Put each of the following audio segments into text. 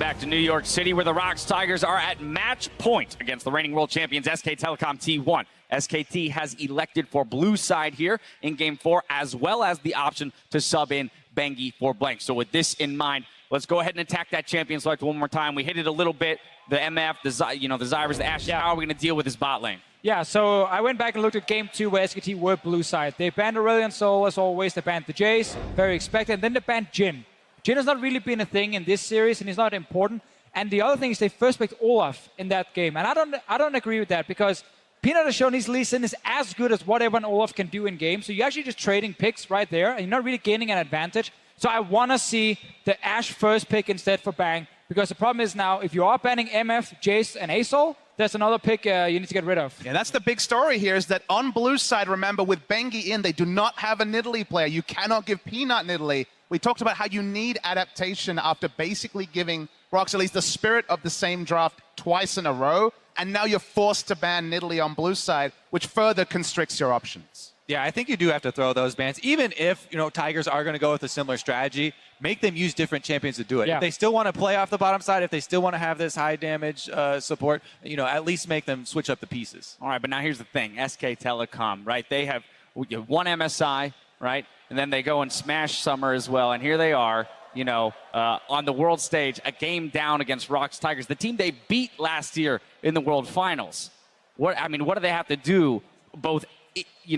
back to New York City, where the ROX Tigers are at match point against the reigning world champions SK Telecom T1. SKT has elected for blue side here in Game 4, as well as the option to sub in Bengi for blank. So with this in mind, let's go ahead and attack that champion select one more time. We hit it a little bit. The MF, the Zyrus, the Ashes. How are we going to deal with this bot lane? Yeah, so I went back and looked at Game 2 where SKT were blue side. They banned Aurelion Sol as always. They banned the Jace, very expected. And then they banned Jhin. Jhin has not really been a thing in this series, and he's not important. And the other thing is they first picked Olaf in that game. And I don't agree with that, because Peanut has shown his Lee Sin is as good as whatever an Olaf can do in game. So you're actually just trading picks right there, and you're not really gaining an advantage. So I want to see the Ashe first pick instead for Bang, because the problem is now, if you are banning MF, Jace, and Asol, there's another pick you need to get rid of. Yeah, that's the big story here, is that on blue side, remember, with Bengi in, they do not have a Nidalee player. You cannot give Peanut Nidalee. We talked about how you need adaptation after basically giving ROX at least the spirit of the same draft twice in a row, and now you're forced to ban Nidalee on blue side, which further constricts your options. Yeah, I think you do have to throw those bans. Even if, Tigers are going to go with a similar strategy, make them use different champions to do it. Yeah. If they still want to play off the bottom side, if they still want to have this high damage support, at least make them switch up the pieces. All right, but now here's the thing. SK Telecom, right? They have one MSI, right? And then they go and smash Summer as well. And here they are, on the world stage, a game down against ROX Tigers, the team they beat last year in the World Finals. What do they have to do, both, we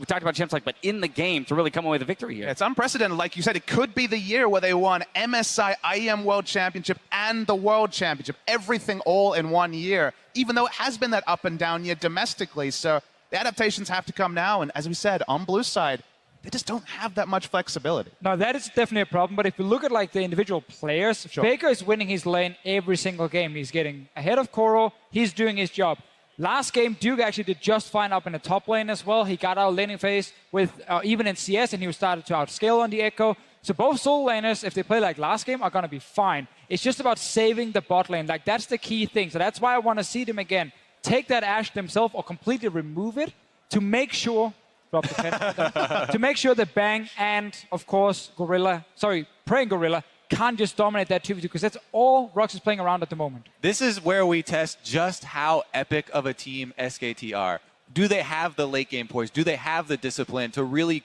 talked about champs, but in the game to really come away with a victory here? It's unprecedented. Like you said, it could be the year where they won MSI, IEM World Championship, and the World Championship. Everything all in one year, even though it has been that up and down year domestically. So the adaptations have to come now. And as we said, on blue side, they just don't have that much flexibility. No, that is definitely a problem. But if you look at the individual players, sure. Faker is winning his lane every single game. He's getting ahead of Koro. He's doing his job. Last game, Duke actually did just fine up in the top lane as well. He got out laning phase with even in CS, and he started to outscale on the Echo. So both solo laners, if they play like last game, are going to be fine. It's just about saving the bot lane. That's the key thing. So that's why I want to see them again take that Ashe themselves or completely remove it to make sure. Drop the pen. To make sure that Bang and, of course, Praying Gorilla can't just dominate that 2v2, because that's all ROX is playing around at the moment. This is where we test just how epic of a team SKT are. Do they have the late game poise? Do they have the discipline to really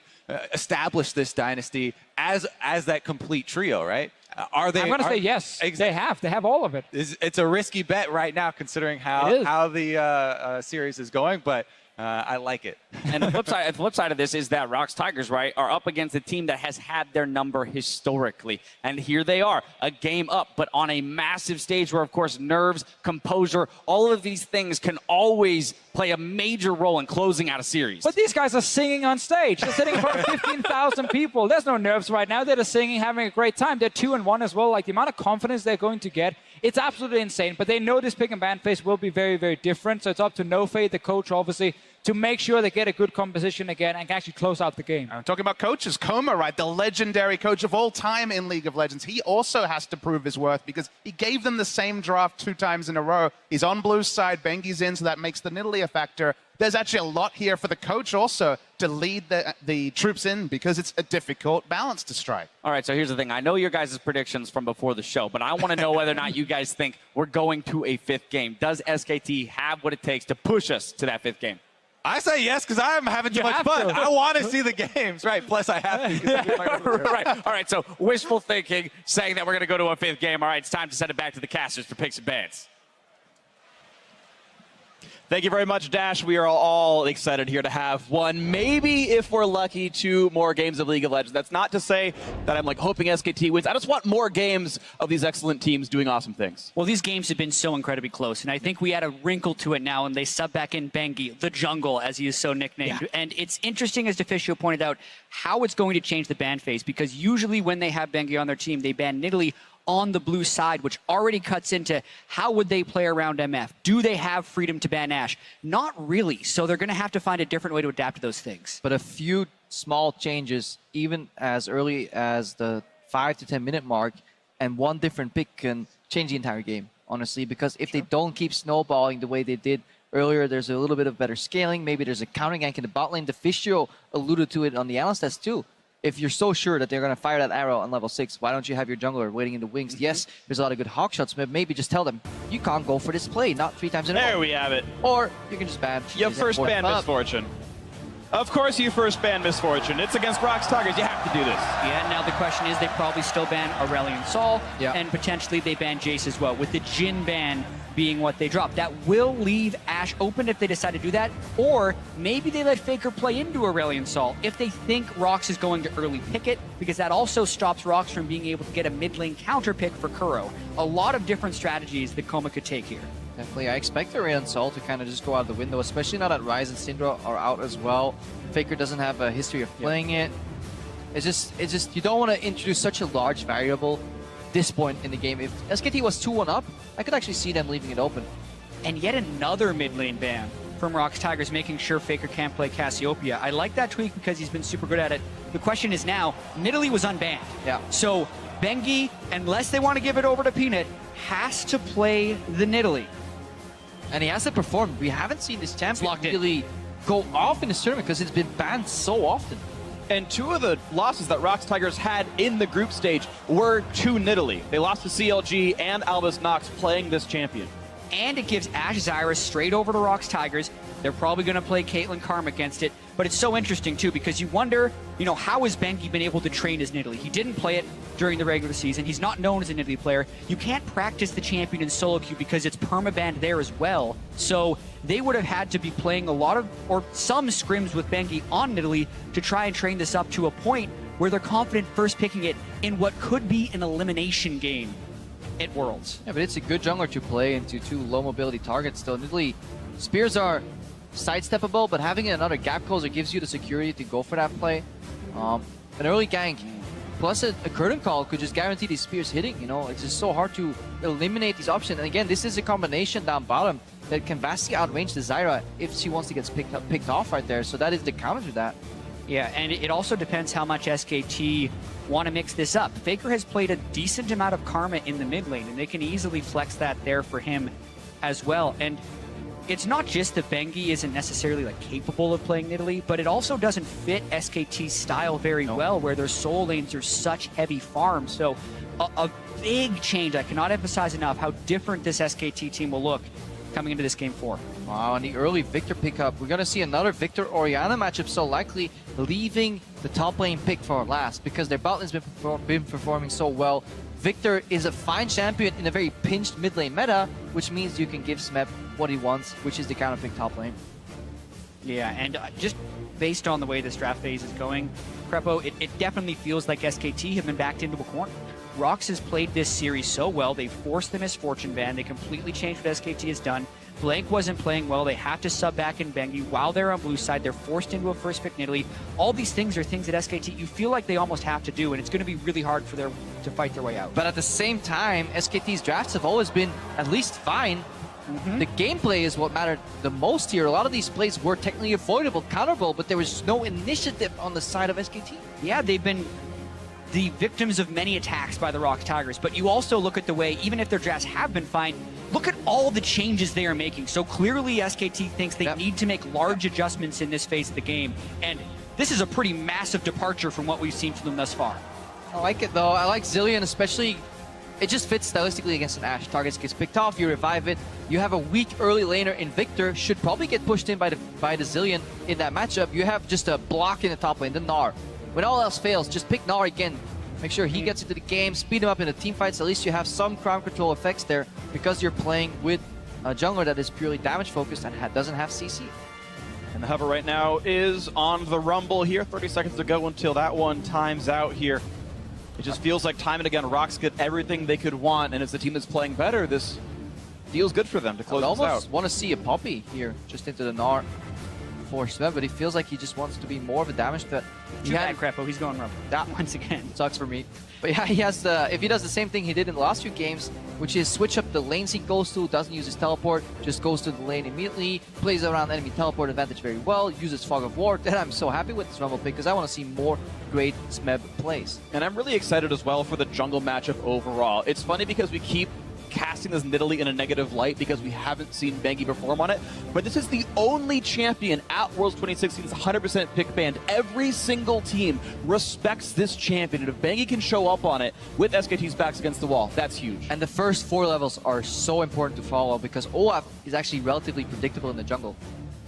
establish this dynasty as that complete trio, right? I'm going to say yes. They have. They have all of it. It's a risky bet right now, considering how the series is going, but I like it. And the flip side of this is that ROX Tigers, right, are up against a team that has had their number historically. And here they are, a game up, but on a massive stage where, of course, nerves, composure, all of these things can always play a major role in closing out a series. But these guys are singing on stage. They're sitting in front of 15,000 people. There's no nerves right now. They're just singing, having a great time. They're 2-1 as well. The amount of confidence they're going to get, it's absolutely insane. But they know this pick and ban phase will be very, very different. So it's up to NoFade, the coach, obviously, to make sure they get a good composition again and can actually close out the game. I'm talking about coaches. Koma, right, the legendary coach of all time in League of Legends. He also has to prove his worth, because he gave them the same draft 2 times in a row. He's on blue side, Bengi's in, so that makes the Nidalee a factor. There's actually a lot here for the coach also to lead the troops in, because it's a difficult balance to strike. All right, so here's the thing. I know your guys' predictions from before the show, but I want to know whether or not you guys think we're going to a 5th game. Does SKT have what it takes to push us to that 5th game? I say yes, because I'm having too much fun. I want to see the games, right? Plus, I have to. Right. All right, so wishful thinking, saying that we're going to go to a 5th game. All right, it's time to send it back to the casters for picks and bans. Thank you very much, Dash. We are all excited here to have one, maybe if we're lucky, 2 more games of League of Legends. That's not to say that I'm hoping SKT wins. I just want more games of these excellent teams doing awesome things. Well, these games have been so incredibly close, and I think we add a wrinkle to it now, and they sub back in Bengi, the jungle, as he is so nicknamed. Yeah. And it's interesting, as Deficio pointed out, how it's going to change the ban phase, because usually when they have Bengi on their team, they ban Nidalee on the blue side, which already cuts into how would they play around MF? Do they have freedom to ban Ashe? Not really. So they're going to have to find a different way to adapt to those things. But a few small changes, even as early as the 5 to 10 minute mark, and one different pick can change the entire game, honestly, because if they don't keep snowballing the way they did earlier, there's a little bit of better scaling. Maybe there's a counter gank in the bot lane. Deficio alluded to it on the analyst test too. if you're so sure that they're going to fire that arrow on level 6, why don't you have your jungler waiting in the wings? Yes, there's a lot of good hawk shots, but maybe just tell them, you can't go for this play, not 3 times in a row. There we have it. Or you can just ban. You first ban Misfortune. Of course you first ban Misfortune. It's against ROX Tigers. You have to do this. Yeah, now the question is they probably still ban Aurelion Sol, Yeah. and potentially they ban Jace as well, with the Jhin ban being what they drop. That will leave Ashe open if they decide to do that, or maybe they let Faker play into Aurelion Sol if they think ROX is going to early pick it, because that also stops ROX from being able to get a mid lane counter pick for Kuro. A lot of different strategies that Coma could take here. Definitely, I expect Aurelion Sol to kind of just go out the window, especially now that Ryze and Syndra are out as well. Faker doesn't have a history of playing it. It's just you don't want to introduce such a large variable this point in the game. If SKT was 2-1 up, I could actually see them leaving it open. And yet another mid lane ban from ROX Tigers, making sure Faker can't play Cassiopeia. I like that tweak because he's been super good at it. The question is now, Nidalee was unbanned. Yeah. So Bengi, unless they want to give it over to Peanut, has to play the Nidalee. And he has to perform. We haven't seen this champion locked in. really go off in this tournament because it's been banned so often. And 2 of the losses that ROX Tigers had in the group stage were to Nidalee. They lost to CLG and Albus Nox playing this champion. And it gives Ashe Zyra straight over to ROX Tigers. They're probably going to play Caitlyn Karma against it. But it's so interesting, too, because you wonder, how has Bengi been able to train as Nidalee? He didn't play it during the regular season. He's not known as a Nidalee player. You can't practice the champion in solo queue because it's permabanned there as well. So they would have had to be playing a lot of, or some scrims with Bengi on Nidalee to try and train this up to a point where they're confident first picking it in what could be an elimination game at Worlds. Yeah, but it's a good jungler to play into 2 low mobility targets still. Nidalee, spears are sidesteppable, but having another gap closer gives you the security to go for that play. An early gank plus a curtain call could just guarantee these spears hitting. It's just so hard to eliminate these options. And again, this is a combination down bottom that can vastly outrange the Zyra if she wants to get picked off right there. So that is the counter to that. Yeah, and it also depends how much SKT want to mix this up. Faker has played a decent amount of Karma in the mid lane, and they can easily flex that there for him as well. And it's not just that Bengi isn't necessarily capable of playing Nidalee, but it also doesn't fit SKT's style very well, where their soul lanes are such heavy farms. So a big change. I cannot emphasize enough how different this SKT team will look coming into this game 4. Wow, and the early Victor pickup. We're going to see another Victor-Orianna matchup, so likely leaving the top lane pick for last because their bot lane's been performing so well. Victor is a fine champion in a very pinched mid lane meta, which means you can give Smeb what he wants, which is the counter pick top lane. Yeah, and just based on the way this draft phase is going, Crepo, it definitely feels like SKT have been backed into a corner. ROX has played this series so well, they forced the Misfortune ban, they completely changed what SKT has done. Blank wasn't playing well, they have to sub back in Bengi while they're on blue side, they're forced into a first pick Nidalee. All these things are things that SKT, you feel like they almost have to do, and it's going to be really hard for them to fight their way out. But at the same time, SKT's drafts have always been at least fine. The gameplay is what mattered the most here. A lot of these plays were technically avoidable, counterable, but there was no initiative on the side of SKT. Yeah, they've been the victims of many attacks by the ROX Tigers, but you also look at the way, even if their drafts have been fine, look at all the changes they are making. So clearly SKT thinks they need to make large adjustments in this phase of the game, and this is a pretty massive departure from what we've seen from them thus far. I like it though. I like Zilean, especially. It just fits stylistically against an Ashe. Targets gets picked off, you revive it. You have a weak early laner in Victor, should probably get pushed in by the Zilean in that matchup. You have just a block in the top lane, the Gnar. When all else fails, just pick Gnar again. Make sure he gets into the game, speed him up in the team fights. At least you have some crowd control effects there because you're playing with a jungler that is purely damage focused and doesn't have CC. And the hover right now is on the Rumble here. 30 seconds to go until that one times out here. It just feels like time and again, ROX get everything they could want, and as the team that's playing better, this feels good for them to close this out. I almost want to see a Poppy here, just into the Gnar for Smeb, but he feels like he just wants to be more of a damage threat. Too bad, Crepo, he's going Rumble. That once again. Sucks for me. But yeah, he has if he does the same thing he did in the last few games, which is switch up the lanes he goes to, doesn't use his teleport, just goes to the lane immediately, plays around enemy teleport advantage very well, uses Fog of War, then I'm so happy with this Rumble pick because I want to see more great Smeb plays. And I'm really excited as well for the jungle matchup overall. It's funny because we keep casting this Nidalee in a negative light because we haven't seen Bengi perform on it, but this is the only champion at Worlds 2016's 100% pick banned. Every single team respects this champion, and if Bengi can show up on it with SKT's backs against the wall, that's huge. And the first 4 levels are so important to follow because Olaf is actually relatively predictable in the jungle.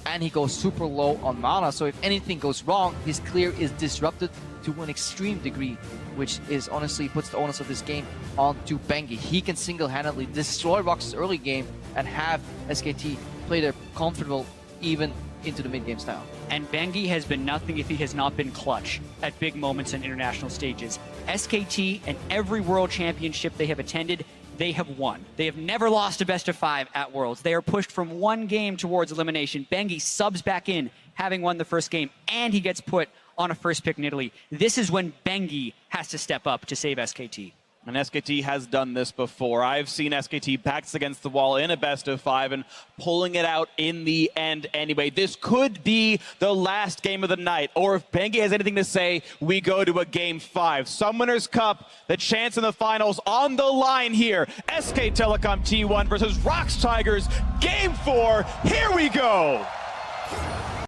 And he goes super low on mana, so if anything goes wrong, his clear is disrupted to an extreme degree, which is honestly puts the onus of this game onto Bengi. He can single-handedly destroy ROX's early game and have SKT play their comfortable even into the mid-game style. And Bengi has been nothing if he has not been clutch at big moments in international stages. SKT and every World Championship they have attended, they have won. They have never lost a best of 5 at Worlds. They are pushed from 1 game towards elimination. Bengi subs back in, having won the first game, and he gets put on a first pick Nidalee. This is when Bengi has to step up to save SKT. And SKT has done this before. I've seen SKT backs against the wall in a best of 5 and pulling it out in the end anyway. This could be the last game of the night, or if Bengi has anything to say, we go to a game 5. Summoner's Cup, the chance in the finals on the line here. SK Telecom T1 versus ROX Tigers, game 4. Here we go.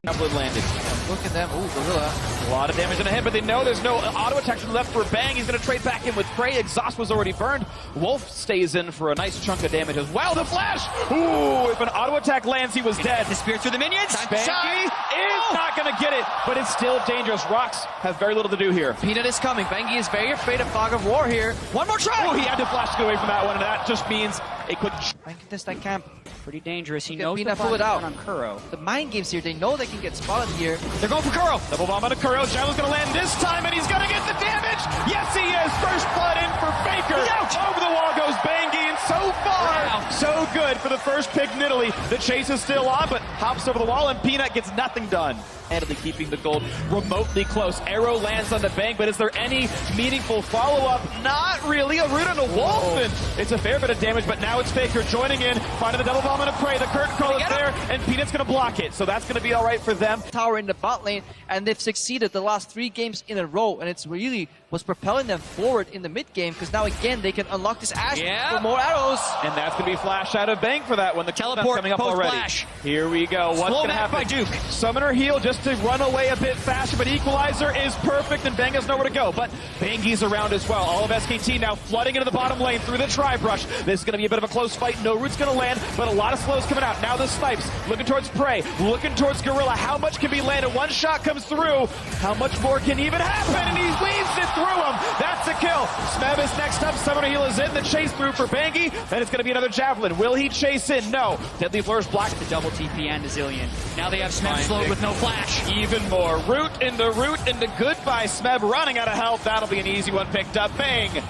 Javelin landed. Look at them. Ooh, Gorilla. A lot of damage in the head, but they know there's no auto attack left for Bang. He's going to trade back in with Prey. Exhaust was already burned. Wolf stays in for a nice chunk of damage as well. The flash! Ooh, if an auto attack lands, he was dead. The spear through the minions. Bengi is not going to get it, but it's still dangerous. ROX have very little to do here. Peanut is coming. Bengi is very afraid of Fog of War here. One more try! Oh, he had to flash to get away from that one, and that just means a quick... I can test that camp. Pretty dangerous. He Get knows Peanut the pull it out. on Kuro. The mind games here, they know they can get spotted here. They're going for Kuro. Double bomb on a Kuro. Javelin's going to land this time, and he's going to get the damage. Yes, he is. First blood in for Faker. Over the wall goes Bengi, and so far, so good for the first pick Nidalee. The chase is still on, but hops over the wall, and Peanut gets nothing done. Handily keeping the gold remotely close. Arrow lands on the bank, but is there any meaningful follow-up? Not really. A root on a wolf, and it's a fair bit of damage, but now it's Faker joining in, finding the double bomb and a Prey. The curtain call is there, and Peanut's going to block it, so that's going to be all right for them. Tower in the bot lane, and they've succeeded the last 3 games in a row, and it's really was propelling them forward in the mid game, because now again they can unlock this Ash for more arrows. And that's going to be flash out of Bang for that one. The Teleport coming up already. Flash. Here we go. What's going to happen? By Duke. Summoner heal just to run away a bit faster, but Equalizer is perfect, and Bang has nowhere to go. But Bengi's around as well. All of SKT now flooding into the bottom lane through the Tri-Brush. This is going to be a bit of a close fight. No root's going to land, but a lot of slows coming out. Now the snipes looking towards Prey, looking towards Gorilla. How much can be landed? One shot comes through. How much more can even happen? And he weaves it through him. That's a kill. Smeb is next up. Summoner heal is in. The chase through for Bengi. Then it's going to be another Javelin. Will he chase in? No. Deadly Flourish blocked. The double TP and a Zillion. Now they have Smeb slowed with no flash. Even more. Root into goodbye. Smeb running out of health. That'll be an easy one picked up. Bang.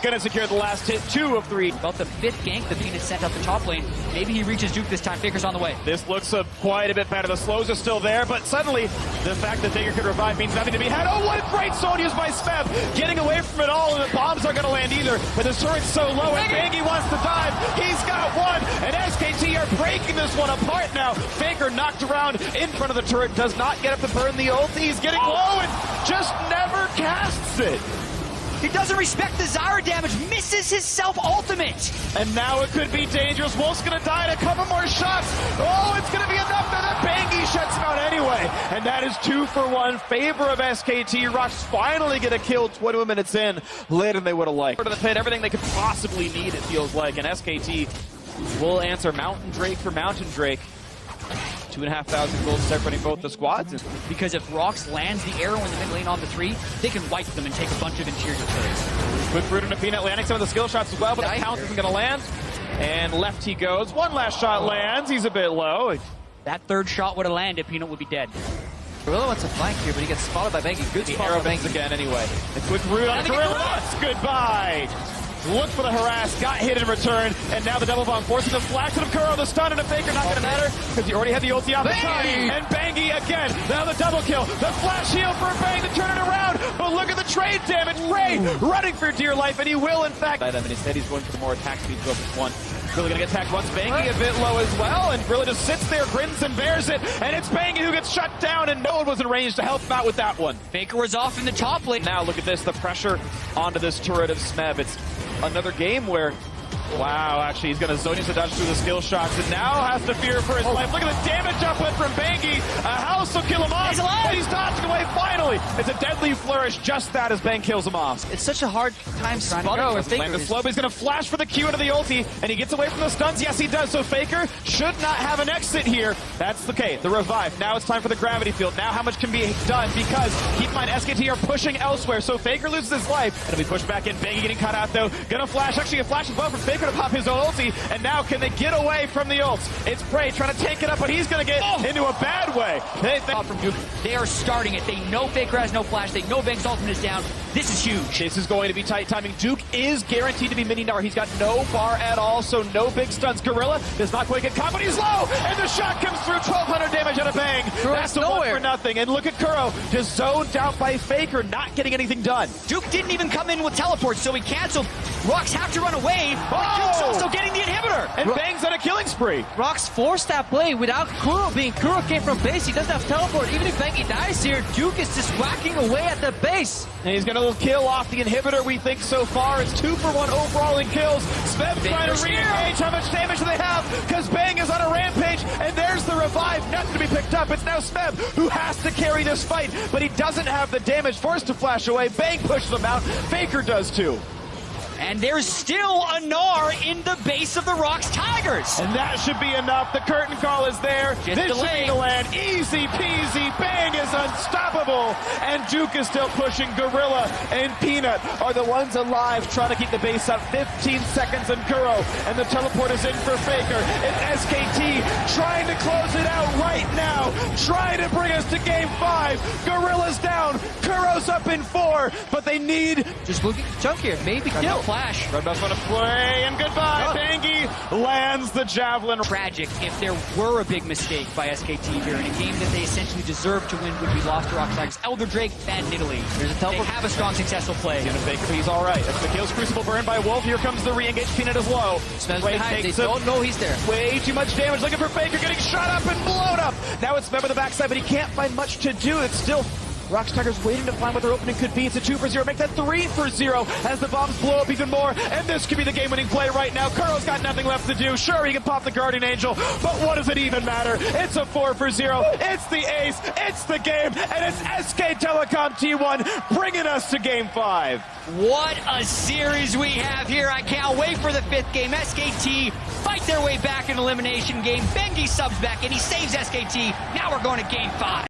Gonna secure the last hit. 2 of 3. About the 5th gank that Peanut sent up the top lane. Maybe he reaches Duke this time. Faker's on the way. This looks quite a bit better. The slows are still there, but suddenly the fact that Faker could revive means nothing to be had. Oh, what a great zone used by Smeb. Getting away from it all, and the bombs aren't going to land either. But the turret's so low, and Bengi wants to dive. He's got one, and SKT are breaking this one apart now. Faker knocked around in front of the turret, does not get up to burn the ult. He's getting low and just never casts it. He doesn't respect the Zyra damage, misses his self-ultimate. And now it could be dangerous. Wolf's going to die in a couple more shots. Oh, it's going to be enough that Bengi shuts him out anyway. And that is 2 for 1. Favor of SKT. ROX finally get a kill 20 minutes in, later than they would have liked. To the pit, everything they could possibly need, it feels like. And SKT will answer Mountain Drake for Mountain Drake. 2,500 gold separating both the squads. Because if ROX lands the arrow in the mid lane on the 3, they can wipe them and take a bunch of interior turrets. Quick root into Peanut, landing some of the skill shots as well, but the pounce isn't going to land. And left he goes. One last shot lands. He's a bit low. That 3rd shot would have landed, Peanut would be dead. Gorilla wants a flank here, but he gets spotted by Bengi. Good spot by Bengi again anyway. A quick root on Gorilla. Goodbye. Look for the harass, got hit in return, and now the double bomb forcing the flash of Kuro, the stun and a Faker, not going to matter, because he already had the ulti off the side. And Bengi again, now the double kill, the flash heal for Bang to turn it around, but look at the trade damage, Ray running for dear life, and he will in fact. And instead he's going for the more attack speed to go for one. Really going to get attacked once, Bengi a bit low as well, and Gorilla just sits there, grins and bears it, and it's Bengi who gets shut down, and no one was in range to help him out with that one. Faker was off in the top lane. Now look at this, the pressure onto this turret of Smeb. It's another game where Wow, actually, he's going to zone into dodge through the skill shots and now has to fear for his life. Look at the damage output from Bengi. A house will kill him off. He's alive. But he's dodging away finally. It's a deadly flourish, just that, as Bang kills him off. It's such a hard time spotting go. for It's Faker. Land the slow, but he's going to flash for the Q into the ulti, and he gets away from the stuns. Yes, he does. So Faker should not have an exit here. That's okay. The revive. Now it's time for the gravity field. Now how much can be done? Because keep in mind, SKT are pushing elsewhere. So Faker loses his life. It'll be pushed back in. Bengi getting cut out though. Gonna flash. Actually, a flash as well from Faker to pop his own ulti. And now can they get away from the ults? It's Prey trying to tank it up, but he's gonna get into a bad way. From Duke. They are starting it. They know Faker has no flash. They know Bang's ultimate is down. This is huge. This is going to be tight timing. Duke is guaranteed to be mini Nar. He's got no bar at all, so no big stuns. Gorilla does not quite get caught, but he's low, and the shot comes through. 1,200 damage out of Bang. That's the one for nothing. And look at Kuro, just zoned out by Faker, not getting anything done. Duke didn't even come in with teleports, so he canceled. ROX have to run away, but Duke's also getting the inhibitor. And Bang's on a killing spree. ROX forced that play without Kuro being. Kuro came from base. He doesn't have teleport. Even if Bengi dies here, Duke is just whacking away at the base. And he's going to kill off the inhibitor, we think, so far. It's 2 for 1 overall in kills. Sveb trying to re-engage. How much damage do they have? Because Bang is on a rampage, and there's the revive. Nothing to be picked up. It's now Sveb who has to carry this fight, but he doesn't have the damage. Forced to flash away. Bang pushes him out. Faker does too. And there's still a Gnar in the base of the ROX Tigers. And that should be enough. The curtain call is there. Just this should delay. be the land. Easy peasy. Bang is unstoppable. And Duke is still pushing. Gorilla and Peanut are the ones alive trying to keep the base up. 15 seconds and Kuro. And the teleport is in for Faker. It's SKT trying to close it out right now. Trying to bring us to game 5. Gorilla's down. Kuro's up in 4. But they need... Just looking chunk here. Maybe kill. Flash. Red Buff's gonna play, and goodbye. Bengi lands the javelin. Tragic if there were a big mistake by SKT here in a game that they essentially deserved to win would be lost to ROX Tigers. Elder Drake and Nidalee. There's a teleport. They have a strong, successful play. Gonna fake, but he's all right. It's the kills. Crucible burned by Wolf. Here comes the re-engage. Peanut is low. Smells Wade behind. They takes don't know he's there. way too much damage. Looking for Faker, getting shot up and blown up. Now it's Mem on the backside, but he can't find much to do. It's still ROX Tigers waiting to find what their opening could be. It's a 2 for 0. Make that 3 for 0 as the bombs blow up even more. And this could be the game-winning play right now. Kuro's got nothing left to do. Sure, he can pop the Guardian Angel, but what does it even matter? It's a 4 for 0. It's the ace. It's the game. And it's SK Telecom T1 bringing us to game 5. What a series we have here. I can't wait for the 5th game. SKT fight their way back in elimination game. Bengi subs back and he saves SKT. Now we're going to game 5.